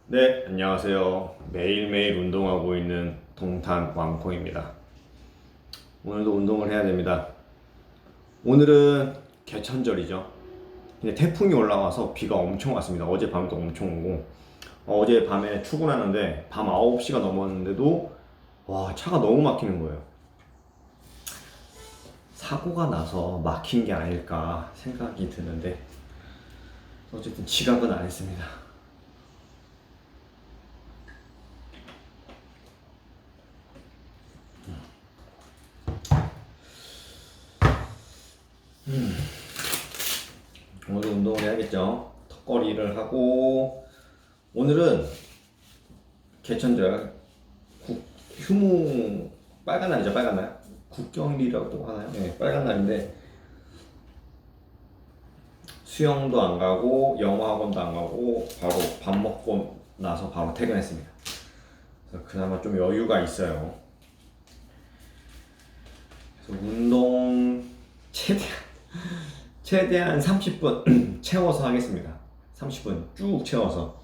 네, 안녕하세요. 매일매일 운동하고 있는 동탄 왕콩입니다. 오늘도 운동을 해야 됩니다. 오늘은 개천절이죠. 근데 태풍이 올라와서 비가 엄청 왔습니다. 어제 밤도 엄청 오고, 어제 밤에 출근하는데 밤 9시가 넘었는데도 와, 차가 너무 막히는 거예요. 사고가 나서 막힌 게 아닐까 생각이 드는데 어쨌든 지각은 안 했습니다. 오늘도 운동을 해야겠죠. 턱걸이를 하고, 오늘은 개천절 휴무 빨간 날이죠. 빨간 날 국경일이라고 하나요? 네, 빨간 날인데 수영도 안 가고 영어 학원도 안 가고 바로 밥 먹고 나서 바로 퇴근했습니다. 그래서 그나마 좀 여유가 있어요. 그래서 운동 최대한 30분 채워서 하겠습니다. 30분 쭉 채워서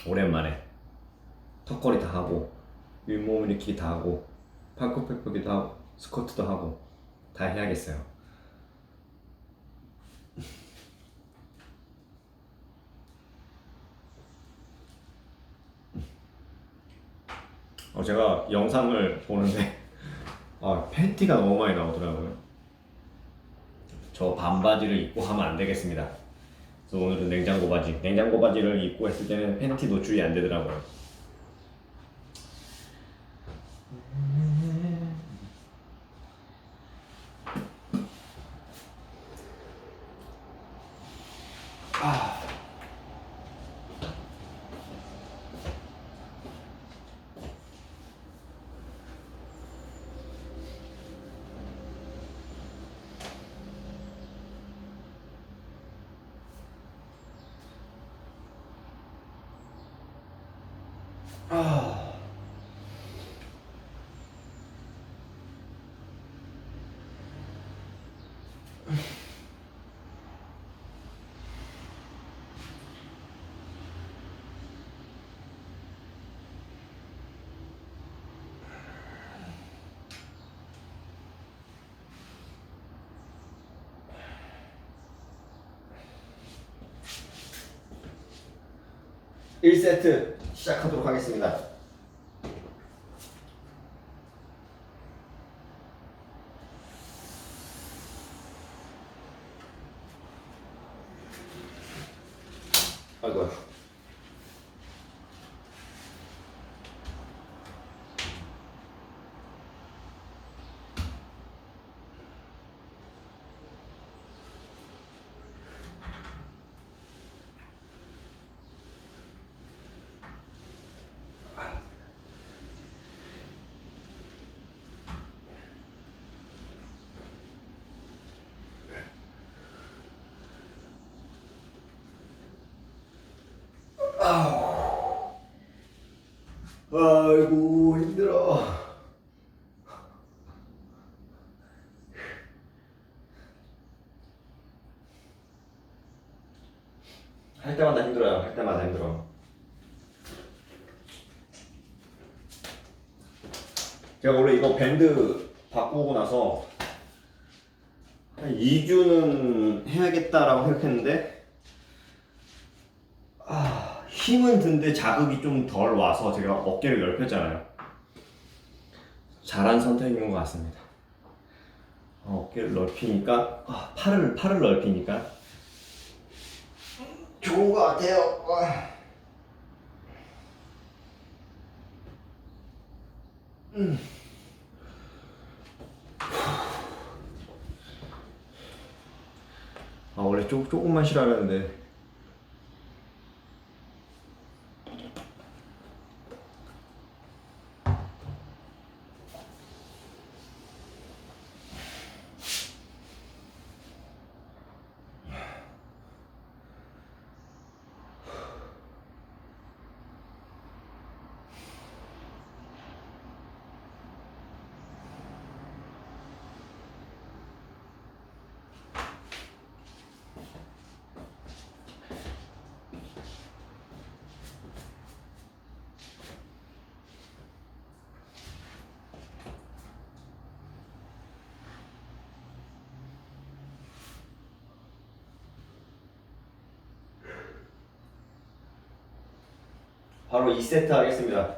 오랜만에 턱걸이 다 하고 윗몸 일으키기 다 하고 팔굽혀펴기도 하고 스쿼트도 하고 다 해야겠어요. 제가 영상을 보는데 팬티가 너무 많이 나오더라고요. 저 반바지를 입고 하면 안 되겠습니다. 그래서 오늘은 냉장고 바지를 입고 했을 때는 팬티 노출이 안 되더라고요. 아, 1세트 시작하도록 하겠습니다. 아이고. 아이고 힘들어. 할 때마다 힘들어요. 할 때마다 힘들어. 제가 원래 이거 밴드 바꾸고 나서 한 2주는 해야겠다라고 생각했는데 힘은 든데 자극이 좀 덜 와서 제가 어깨를 넓혔잖아요. 잘한 선택인 것 같습니다. 어깨를 넓히니까 팔을 넓히니까 좋은 것 같아요. 원래 조금만 쉬라는데 바로 2세트 하겠습니다.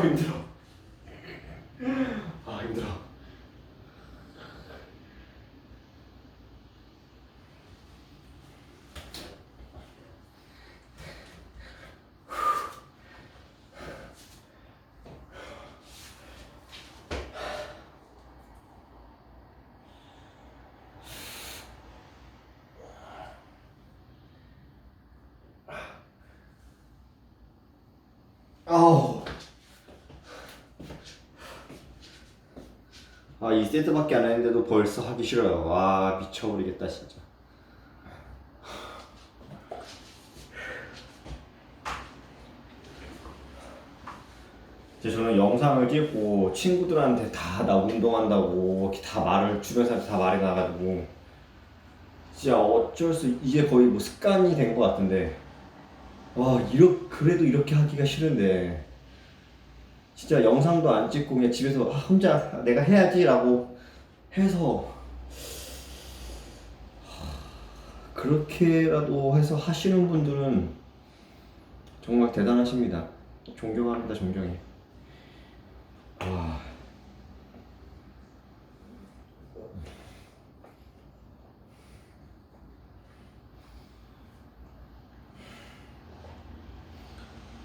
힘들어. 힘들어. 아우. 2세트밖에 안 했는데도 벌써 하기 싫어요. 와, 미쳐버리겠다 진짜. 이제 저는 영상을 찍고 친구들한테 다 나 운동한다고 이렇게 다 말을 주변 사람들 다 말이 나가지고 진짜 어쩔 수 이게 거의 뭐 습관이 된 것 같은데 그래도 이렇게 하기가 싫은데 진짜 영상도 안 찍고 그냥 집에서 혼자 내가 해야지라고 해서 그렇게라도 해서 하시는 분들은 정말 대단하십니다. 존경합니다, 존경해.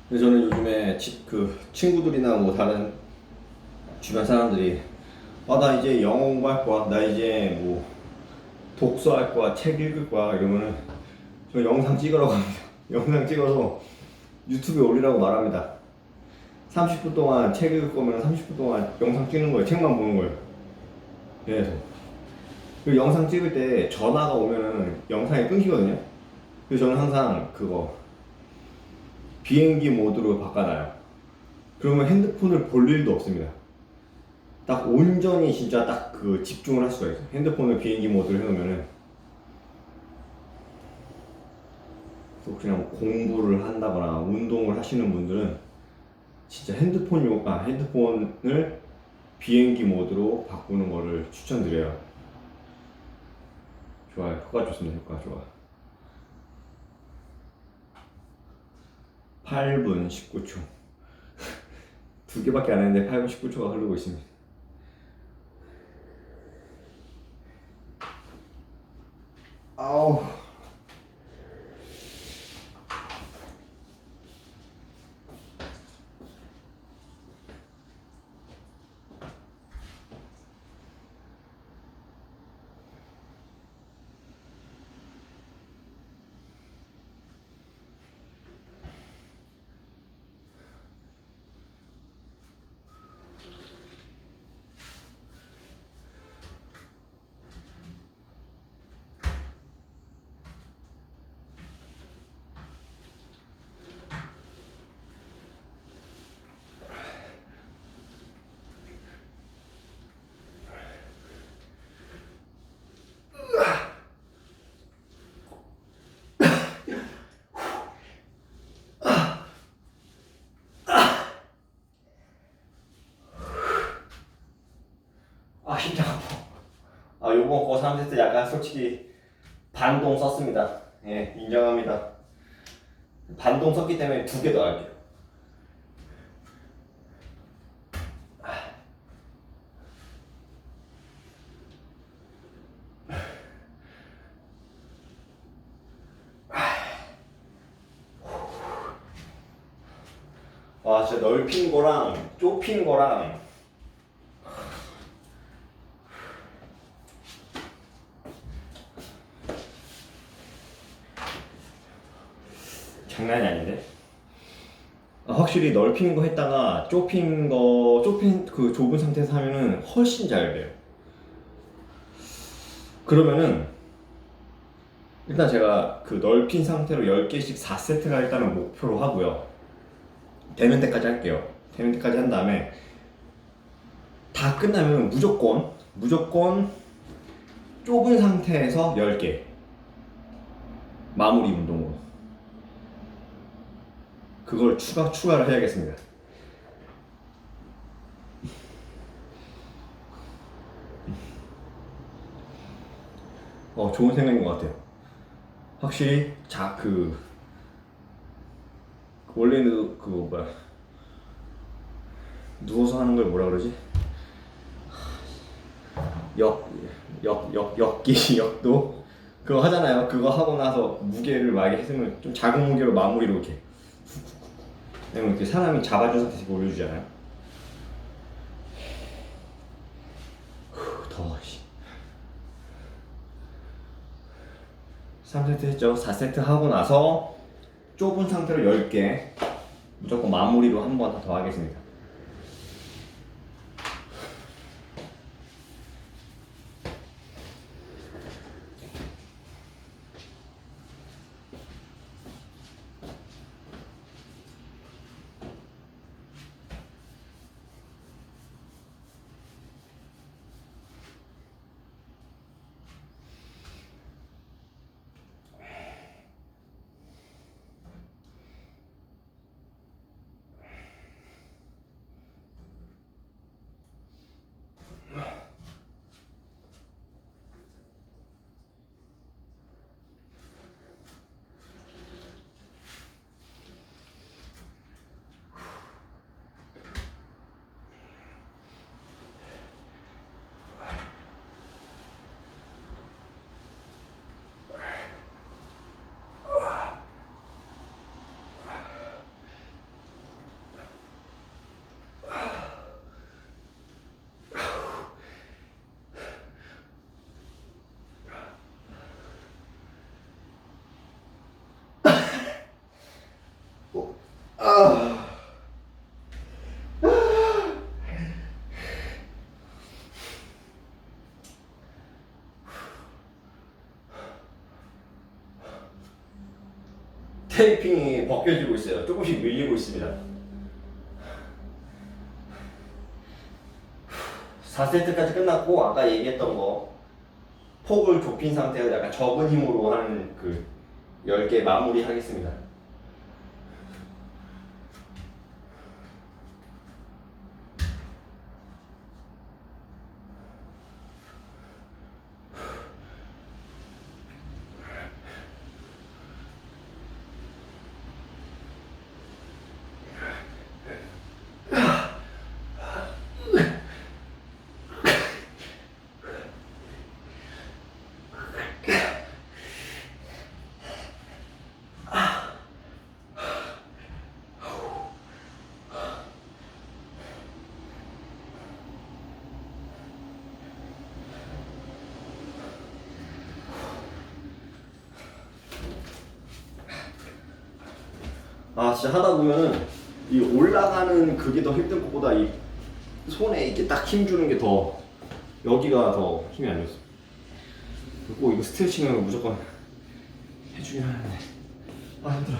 근데 저는 요즘에 친구들이나 뭐 다른 주변 사람들이 나 이제 영어 공부할 거야, 나 이제 뭐 독서할 거야, 책 읽을 거야 이러면은 저 영상 찍으라고 합니다. 영상 찍어서 유튜브에 올리라고 말합니다. 30분 동안 책 읽을 거면 30분 동안 영상 찍는 거예요. 책만 보는 거예요. 계속. 그 영상 찍을 때 전화가 오면은 영상이 끊기거든요. 그래서 저는 항상 그거 비행기 모드로 바꿔놔요. 그러면 핸드폰을 볼 일도 없습니다. 딱 온전히 진짜 딱 그 집중을 할 수가 있어요. 핸드폰을 비행기 모드로 해놓으면은 또 그냥 공부를 한다거나 운동을 하시는 분들은 진짜 핸드폰을 비행기 모드로 바꾸는 거를 추천드려요. 좋아요. 효과 좋습니다. 효과 좋아. 8분 19초. 2개밖에 안 했는데 8분 19초가 흐르고 있습니다. 아우. 심장 아파. 요번 거 3세트 약간 솔직히 반동 썼습니다. 예, 인정합니다. 반동 썼기 때문에 2개 더 할게요. 진짜 넓힌 거랑 좁힌 거랑 장난이 아닌데? 확실히 넓힌 거 했다가 좁힌 그 좁은 상태에서 하면은 훨씬 잘 돼요. 그러면은 일단 제가 그 넓힌 상태로 10개씩 4세트가 일단은 목표로 하고요. 되는 데까지 할게요. 되는 데까지 한 다음에 다 끝나면 무조건 좁은 상태에서 10개 마무리 운동으로 그걸 추가를 해야겠습니다. 좋은 생각인 것 같아요. 확실히 원래는 그거 뭐야, 누워서 하는 걸 뭐라 그러지? 역도 그거 하잖아요. 그거 하고 나서 무게를 만약에 했으면 좀 작은 무게로 마무리로 이렇게 왜냐면 이렇게 사람이 잡아준 상태에서 올려주잖아요. 더워. 3세트 했죠. 4세트 하고 나서 좁은 상태로 10개 무조건 마무리로 한 번 더 하겠습니다. 테이핑이 벗겨지고 있어요. 조금씩 밀리고 있습니다. 4세트까지 끝났고 아까 얘기했던 거 폭을 좁힌 상태에서 약간 적은 힘으로 하는 그 10개 마무리 하겠습니다. 진짜 하다 보면은 이 올라가는 그게 더 힘든 것보다 이 손에 이렇게 딱 힘 주는 게 더 여기가 더 힘이 안 좋았어. 꼭 이거 스트레칭을 무조건 해주긴 하는데 힘들어.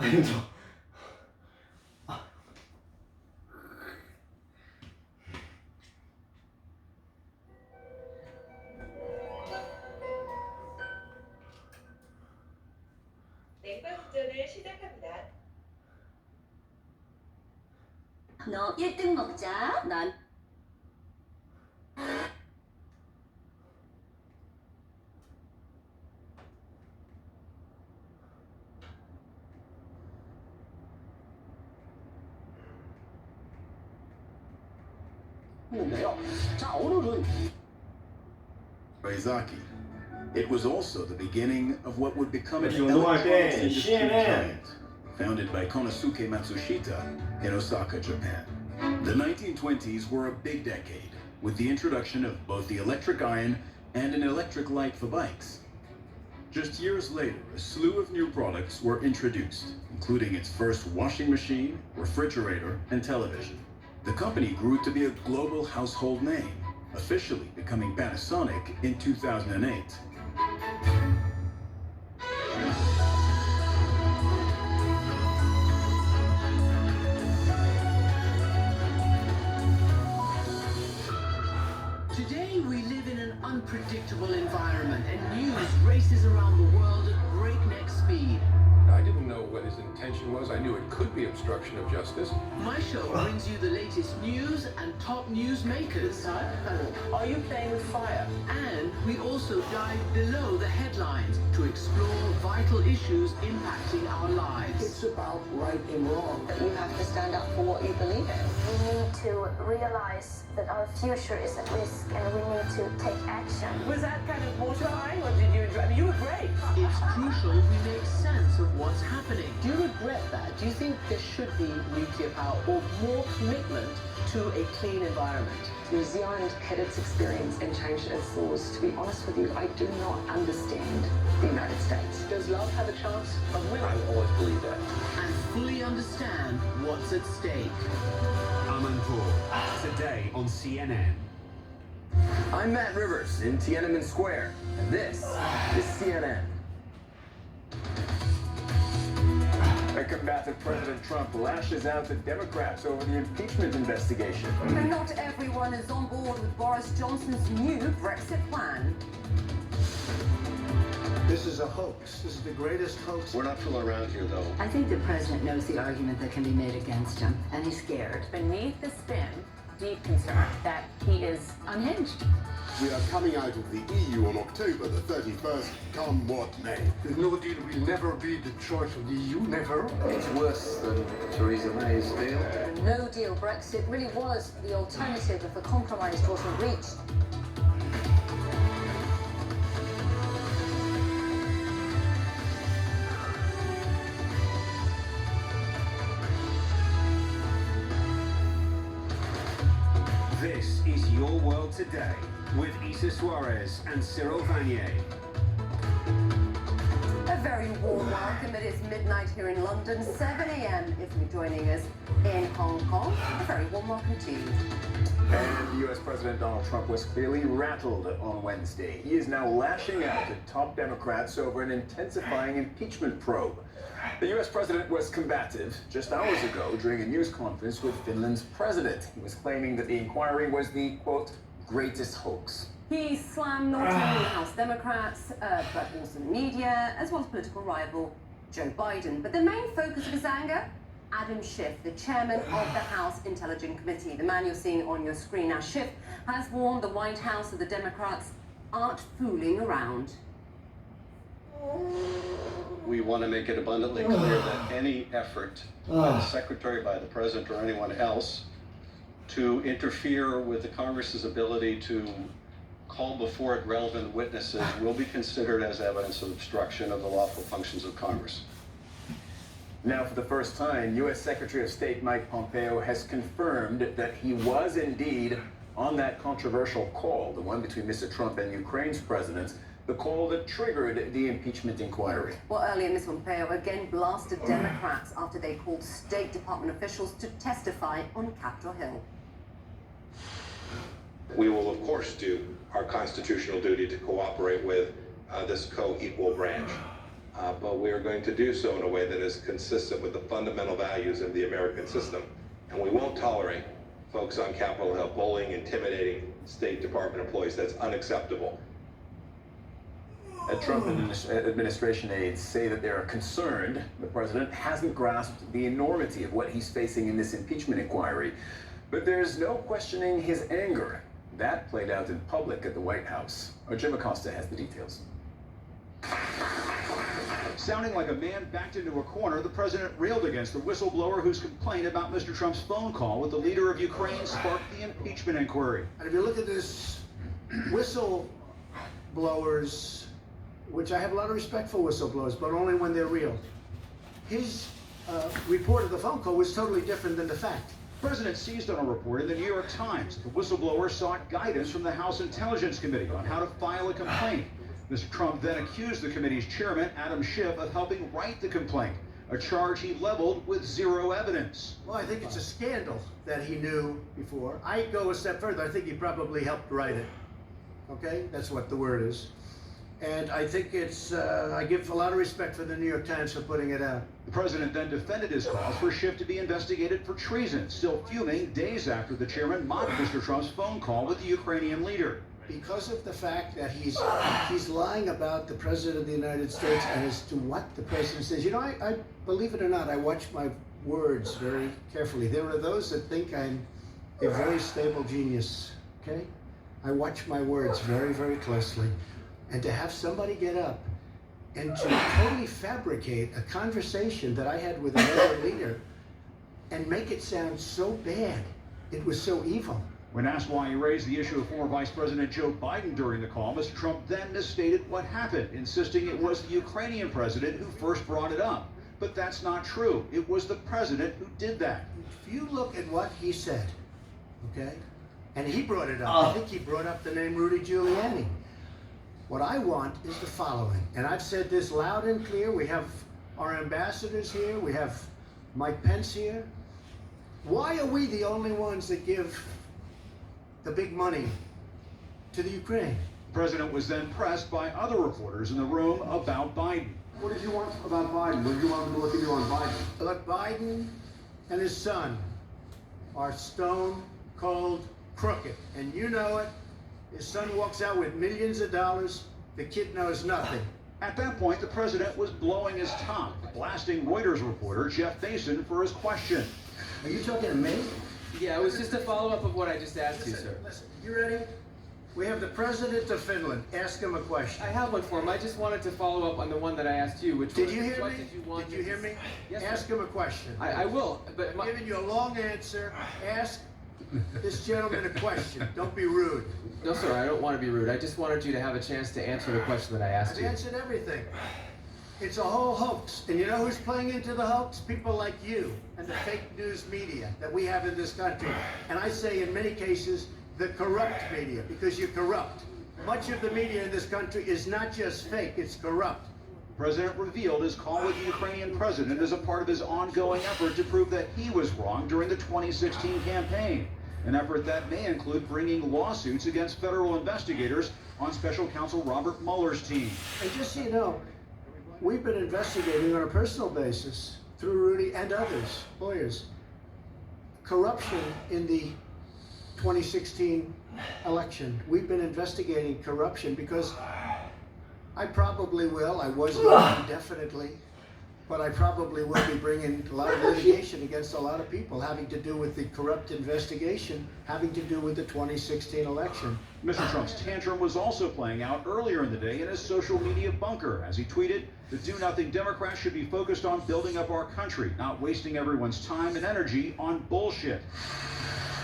힘들어. 냉방 운전을 시작합니다. 너 1등 먹자. 난 자, 오늘은 Izaki. It was also the beginning of what would become an 역시 운동할 때 electronics industry CNN. giant, founded by Konosuke Matsushita in Osaka, Japan. The 1920s were a big decade, with the introduction of both the electric iron and an electric light for bikes. Just years later, a slew of new products were introduced, including its first washing machine, refrigerator, and television. The company grew to be a global household name, officially becoming Panasonic in 2008. Today we live in an unpredictable environment and news races around the world at breakneck speed. I didn't know what his intention was. I knew it could be obstruction of justice. My show brings you the latest news and top news makers. Are you playing with fire? And we also dive below the headlines to explore vital issues impacting our lives. It's about right and wrong. you have to stand up for what you believe in. We need to realize that our future is at risk and we need to take action. Was that kind of mortifying, or did you enjoy? I mean, you were great. It's crucial we make sense of what's happening. Do you regret that? Do you think there should be nuclear power or more commitment to a clean environment? New Zealand had its experience and changed its laws. To be honest with you, I do not understand the United States. Does love have a chance of winning? I always believe that. And fully understand what's at stake. Aman Paul, today on CNN. I'm Matt Rivers in Tiananmen Square, and this is CNN. A combative President Trump lashes out at Democrats over the impeachment investigation. And not everyone is on board with Boris Johnson's new Brexit plan. This is a hoax. This is the greatest hoax. We're not fooling around here, though. I think the president knows the argument that can be made against him, and he's scared. Beneath the spin, deep concern that he is unhinged. We are coming out of the EU on October the 31st, come what may. The No Deal will never be the choice of the EU, never. It's worse than Theresa May's deal. The no-deal Brexit really was the alternative if a compromise wasn't reached. This is Your World Today with Issa Suarez and Cyril Vanier. A very warm welcome. It is midnight here in London, 7 a.m. if you're joining us in Hong Kong. A very warm welcome to you. And US President Donald Trump was clearly rattled on Wednesday. He is now lashing out at top Democrats over an intensifying impeachment probe. The US president was combative just hours ago during a news conference with Finland's president. He was claiming that the inquiry was the, quote, greatest hoax. He slammed not only House Democrats, but also the media, as well as political rival Joe Biden. But the main focus of his anger? Adam Schiff, the chairman of the House Intelligence Committee, the man you're seeing on your screen. Now, Schiff has warned the White House that the Democrats aren't fooling around. We want to make it abundantly clear that any effort by the Secretary, by the President, or anyone else to interfere with the Congress's ability to call before it relevant witnesses will be considered as evidence of obstruction of the lawful functions of Congress. Now, for the first time, U.S. Secretary of State Mike Pompeo has confirmed that he was indeed on that controversial call, the one between Mr. Trump and Ukraine's president, the call that triggered the impeachment inquiry. Well, earlier, Ms. Pompeo again blasted Democrats after they called State Department officials to testify on Capitol Hill. We will, of course, do our constitutional duty to cooperate with this co-equal branch. But we are going to do so in a way that is consistent with the fundamental values of the American system. And we won't tolerate folks on Capitol Hill bullying, intimidating State Department employees. That's unacceptable. Trump administration aides say that they're concerned the president hasn't grasped the enormity of what he's facing in this impeachment inquiry. But there's no questioning his anger. That played out in public at the White House. Jim Acosta has the details. Sounding like a man backed into a corner, the president railed against the whistleblower whose complaint about Mr. Trump's phone call with the leader of Ukraine sparked the impeachment inquiry. And if you look at this, whistleblowers, which I have a lot of respect for whistleblowers, but only when they're real. His report of the phone call was totally different than the fact. The president seized on a report in the New York Times. The whistleblower sought guidance from the House Intelligence Committee on how to file a complaint. Mr. Trump then accused the committee's chairman, Adam Schiff, of helping write the complaint, a charge he leveled with zero evidence. Well, I think it's a scandal that he knew before. I go a step further. I think he probably helped write it. Okay? That's what the word is. And I think it's, I give a lot of respect for the New York Times for putting it out. The president then defended his cause for Schiff to be investigated for treason, still fuming days after the chairman mocked Mr. Trump's phone call with the Ukrainian leader. Because of the fact that he's lying about the President of the United States and as to what the President says. You know, I believe it or not, I watch my words very carefully. There are those that think I'm a very stable genius, okay? I watch my words very, very closely. And to have somebody get up and to totally fabricate a conversation that I had with another leader and make it sound so bad, it was so evil. When asked why he raised the issue of former Vice President Joe Biden during the call, Mr. Trump then misstated what happened, insisting it was the Ukrainian president who first brought it up. But that's not true. It was the president who did that. If you look at what he said, okay, and he brought it up, I think he brought up the name Rudy Giuliani. What I want is the following, and I've said this loud and clear. We have our ambassadors here. We have Mike Pence here. Why are we the only ones that give the big money to the Ukraine? The president was then pressed by other reporters in the room about Biden. What did you want about Biden? What did you want him to look at you on Biden? Look, Biden and his son are stone cold crooked, and you know it. His son walks out with millions of dollars. The kid knows nothing. At that point, the president was blowing his top, blasting Reuters reporter Jeff Mason for his question. Are you talking to me? Yeah, it was just a follow-up of what I just asked you, sir. Listen, you ready? We have the president of Finland. Ask him a question. I have one for him. I just wanted to follow up on the one that I asked you, which was, did you hear what me? did you want? Did you hear me? Yes, ask him a question. I will, but I'm giving you a long answer. Ask this gentleman a question. Don't be rude. No, sir, I don't want to be rude. I just wanted you to have a chance to answer the question that I asked I've you. answered everything. It's a whole hoax. And you know who's playing into the hoax? People like you and the fake news media that we have in this country. And I say in many cases, the corrupt media, because you're corrupt. Much of the media in this country is not just fake, it's corrupt. The president revealed his call with the Ukrainian president as a part of his ongoing effort to prove that he was wrong during the 2016 campaign. An effort that may include bringing lawsuits against federal investigators on special counsel Robert Mueller's team. And just so you know, we've been investigating on a personal basis through Rudy and others, lawyers, corruption in the 2016 election. We've been investigating corruption because I probably will, I was not indefinitely, but I probably will be bringing a lot of litigation against a lot of people having to do with the corrupt investigation, having to do with the 2016 election. Mr. Trump's tantrum was also playing out earlier in the day in his social media bunker as he tweeted, "The do-nothing Democrats should be focused on building up our country, not wasting everyone's time and energy on bullshit."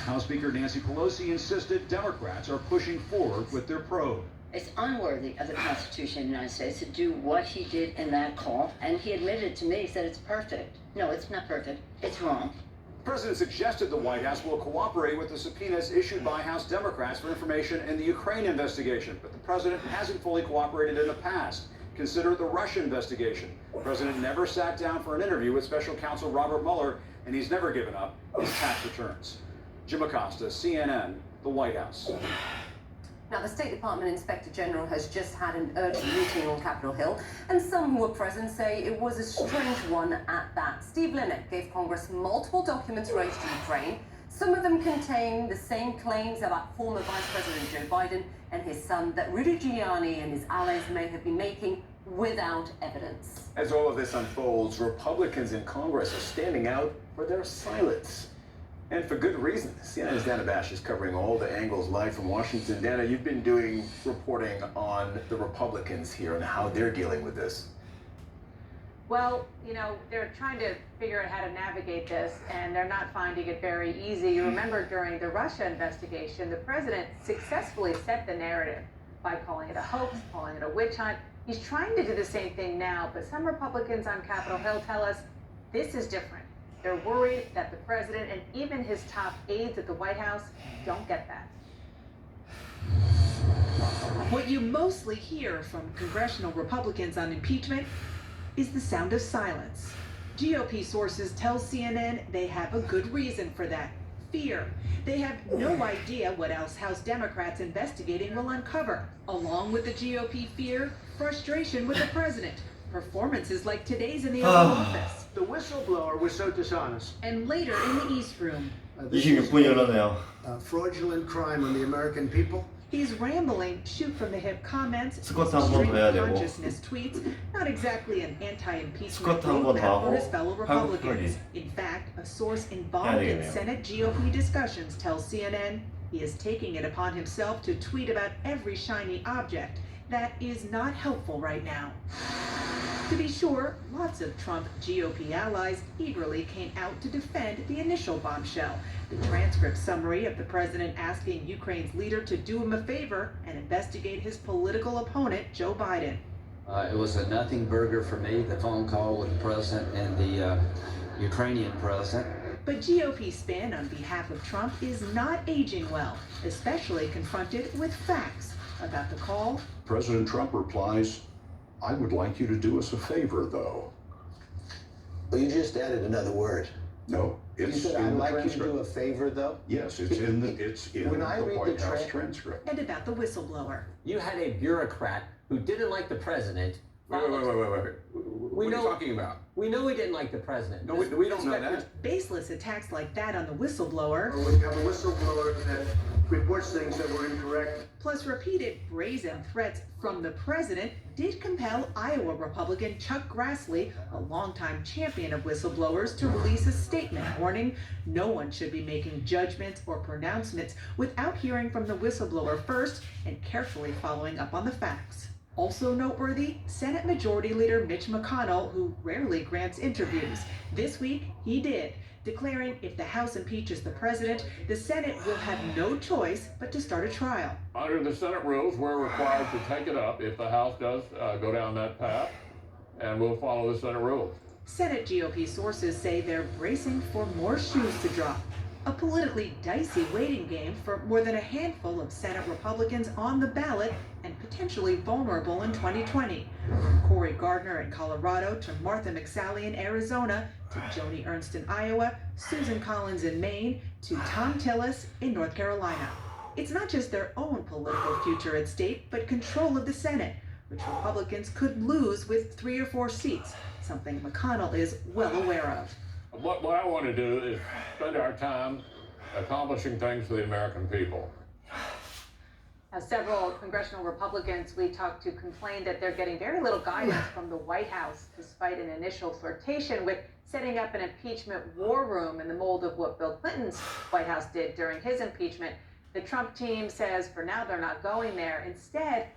House Speaker Nancy Pelosi insisted Democrats are pushing forward with their probe. It's unworthy of the Constitution of the United States to do what he did in that call. And he admitted to me, he said it's perfect. No, it's not perfect. It's wrong. The president suggested the White House will cooperate with the subpoenas issued by House Democrats for information in the Ukraine investigation, but the president hasn't fully cooperated in the past. Consider the Russia investigation. The president never sat down for an interview with special counsel Robert Mueller, and he's never given up his tax returns. Jim Acosta, CNN, the White House. Now, the State Department Inspector General has just had an urgent meeting on Capitol Hill, and some who were present say it was a strange one at that. Steve Linnick gave Congress multiple documents related to Ukraine, Some of them contain the same claims about former Vice President Joe Biden and his son that Rudy Giuliani and his allies may have been making without evidence. As all of this unfolds, Republicans in Congress are standing out for their silence. And for good reason. CNN's Dana Bash is covering all the angles live from Washington. Dana, you've been doing reporting on the Republicans here and how they're dealing with this. Well, you know, they're trying to figure out how to navigate this, and they're not finding it very easy. You remember during the Russia investigation, the president successfully set the narrative by calling it a hoax, calling it a witch hunt. He's trying to do the same thing now, but some Republicans on Capitol Hill tell us this is different. They're worried that the president and even his top aides at the White House don't get that. What you mostly hear from congressional Republicans on impeachment is the sound of silence. GOP sources tell CNN they have a good reason for that: fear. They have no idea what else House Democrats investigating will uncover. Along with the GOP fear, frustration with the president. Performances like today's in the Oval Office. The whistleblower was so dishonest. And later in the East Room. 26분 열렸네요. Fraudulent crime on the American people. He's rambling, shoot-from-the-hip comments, 스쿼트 한번 더 해야 되고. consciousness tweets, not exactly an 스쿼트 anti-impeachment 한번 더 roadmap 하고 for his fellow 한국 Republicans. In fact, a source involved in 되겠네요. Senate GOP discussions tells CNN he is taking it upon himself to tweet about every shiny object. That is not helpful right now. To be sure, lots of Trump GOP allies eagerly came out to defend the initial bombshell. The transcript summary of the president asking Ukraine's leader to do him a favor and investigate his political opponent, Joe Biden. It was a nothing burger for me, the phone call with the president and the Ukrainian president. But GOP spin on behalf of Trump is not aging well, especially confronted with facts about the call. President Trump replies, "I would like you to do us a favor, though." Well, you just added another word. No, it's You said, in "I'd the like you to transcript. do a favor, though"? Yes, it's in the When I read the White House transcript. And about the whistleblower. You had a bureaucrat who didn't like the president. Wait. What are you talking about? We know he didn't like the president. No, we don't know that. Baseless attacks like that on the whistleblower. Or when you have a whistleblower that reports things that were incorrect. Plus repeated brazen threats from the president did compel Iowa Republican Chuck Grassley, a longtime champion of whistleblowers, to release a statement warning no one should be making judgments or pronouncements without hearing from the whistleblower first and carefully following up on the facts. Also noteworthy, Senate Majority Leader Mitch McConnell, who rarely grants interviews. This week, he did, declaring if the House impeaches the president, the Senate will have no choice but to start a trial. Under the Senate rules, we're required to take it up if the House does go down that path, and we'll follow the Senate rules. Senate GOP sources say they're bracing for more shoes to drop. A politically dicey waiting game for more than a handful of Senate Republicans on the ballot and potentially vulnerable in 2020. From Cory Gardner in Colorado to Martha McSally in Arizona to Joni Ernst in Iowa, Susan Collins in Maine to Tom Tillis in North Carolina. It's not just their own political future at stake, but control of the Senate, which Republicans could lose with 3 or 4 seats, something McConnell is well aware of. What I want to do is spend our time accomplishing things for the American people. Now, several congressional Republicans we talked to complained that they're getting very little guidance from the White House, despite an initial flirtation with setting up an impeachment war room in the mold of what Bill Clinton's White House did during his impeachment. The Trump team says for now they're not going there. Instead,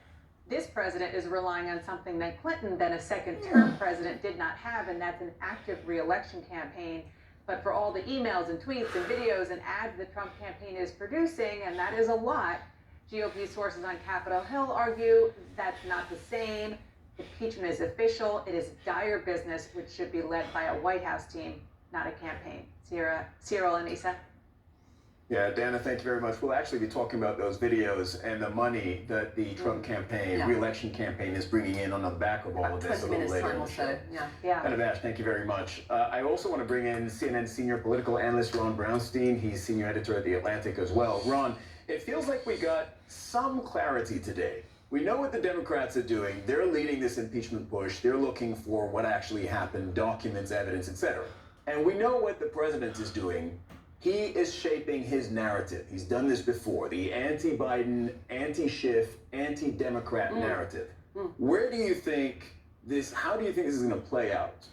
this president is relying on something that Clinton, then a second-term president, did not have, and that's an active re-election campaign. But for all the emails and tweets and videos and ads the Trump campaign is producing, and that is a lot, GOP sources on Capitol Hill argue that's not the same. Impeachment is official. It is dire business, which should be led by a White House team, not a campaign. Cyril and Isa. Yeah, Dana, thank you very much. We'll actually be talking about those videos and the money that the Trump campaign, re-election campaign, is bringing in on the back of all of this a little later in the show. Dana Bash, thank you very much. I also want to bring in CNN senior political analyst Ron Brownstein. He's senior editor at The Atlantic as well. Ron, it feels like we got some clarity today. We know what the Democrats are doing. They're leading this impeachment push. They're looking for what actually happened, documents, evidence, etc. And we know what the president is doing. He is shaping his narrative. He's done this before. The anti-Biden, anti-Schiff, anti-Democrat narrative. Where do you think this, how do you think this is going to play out?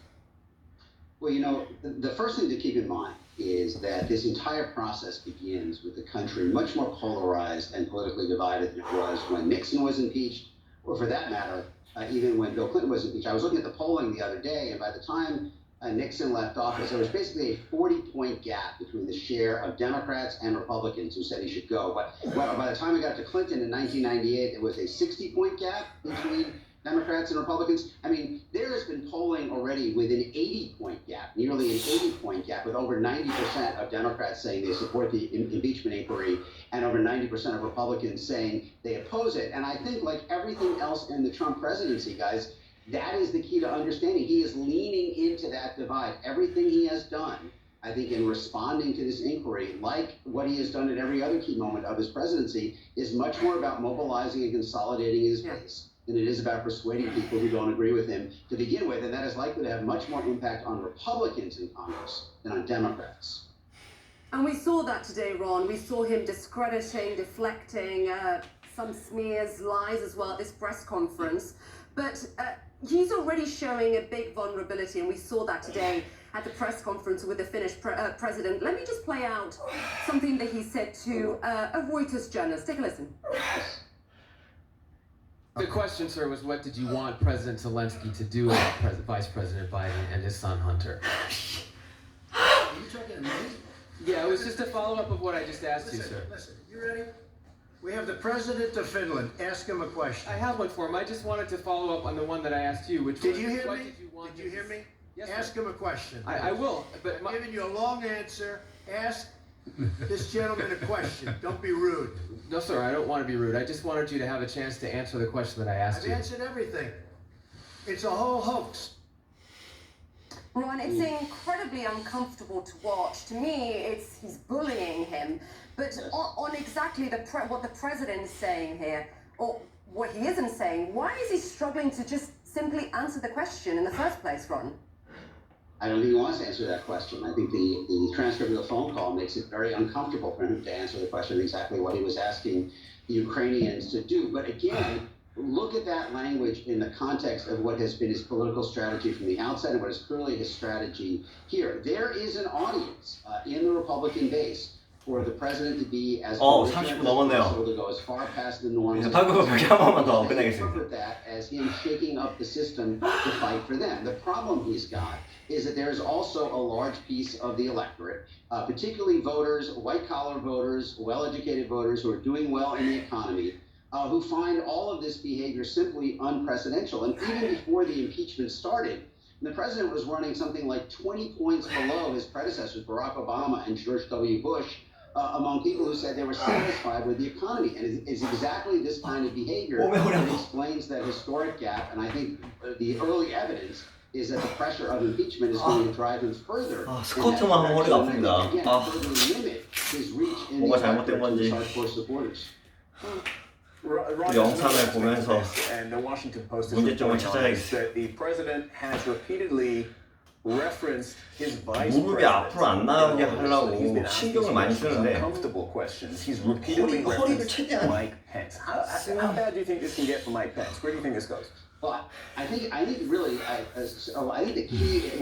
Well, you know, the first thing to keep in mind is that this entire process begins with the country much more polarized and politically divided than it was when Nixon was impeached, or for that matter, even when Bill Clinton was impeached. I was looking at the polling the other day, and by the time Nixon left office, there was basically a 40-point gap between the share of Democrats and Republicans who said he should go. But by the time we got to Clinton in 1998, there was a 60-point gap between Democrats and Republicans. I mean, there has been polling already with an 80-point gap, nearly an 80-point gap, with over 90% of Democrats saying they support the impeachment inquiry and over 90% of Republicans saying they oppose it. And I think, like everything else in the Trump presidency, guys, that is the key to understanding. He is leaning into that divide. Everything he has done, I think, in responding to this inquiry, like what he has done at every other key moment of his presidency, is much more about mobilizing and consolidating his base than it is about persuading people who don't agree with him to begin with. And that is likely to have much more impact on Republicans in Congress than on Democrats. And we saw that today, Ron. We saw him discrediting, deflecting, some smears, lies as well at this press conference. But he's already showing a big vulnerability, and we saw that today at the press conference with the Finnish president. Let me just play out something that he said to a Reuters journalist. Take a listen. The question, sir, was what did you want President Zelensky to do about Vice President Biden and his son Hunter? Are you talking to me? Yeah, it was just a follow-up of what I just asked you, sir. Listen, you ready? We have the president of Finland. Ask him a question. I have one for him. I just wanted to follow up on the one that I asked you, which Did was, you hear what me? did you want? Did you hear me? Yes, Ask him a question. I will, but I'm giving you a long answer. Ask this gentleman a question. Don't be rude. No, sir, I don't want to be rude. I just wanted you to have a chance to answer the question that I asked I've you. answered everything. It's a whole hoax. Ron, it's incredibly uncomfortable to watch. To me, he's bullying him. But on exactly what the president's saying here, or what he isn't saying, why is he struggling to just simply answer the question in the first place, Ron? I don't think he wants to answer that question. I think the transcript of the phone call makes it very uncomfortable for him to answer the question exactly what he was asking the Ukrainians to do. But again, look at that language in the context of what has been his political strategy from the outset and what is clearly his strategy here. There is an audience in the Republican base for the president to be as 30분 넘었네요. to go as far past the norms. 방금 그렇게 한 번만 더 끝내겠습니다. Interpret that as him shaking up the system to fight for them. The problem he's got is that there is also a large piece of the electorate, particularly voters, white-collar voters, well-educated voters who are doing well in the economy, who find all of this behavior simply unprecedented. And even before the impeachment started, the president was running something like 20 points below his predecessors, Barack Obama and George W. Bush, among people who said they were satisfied with the economy. And it's exactly this kind of behavior that explains that historic gap. And I think the early evidence is that the pressure of impeachment is going to drive him further. 스쿼트만 하면 허리가 아픕니다. limit his reach in 뭐가 잘못된 건지. hardcore supporters. 그 영상을 보면서 And the Washington Post is 문제점을 reporting on this, 찾아야겠어요. that the president has repeatedly referenced his vice 무릎이 president. 앞으로 안 나가게 He's 하려고 been asking 신경을 많이 some 쓰는데 uncomfortable questions. He's repeatedly 허리를 referenced 최대한 Mike Pence. How bad do you think this can get for Mike Pence? Where do you think this goes? Well, I think really, I think the key.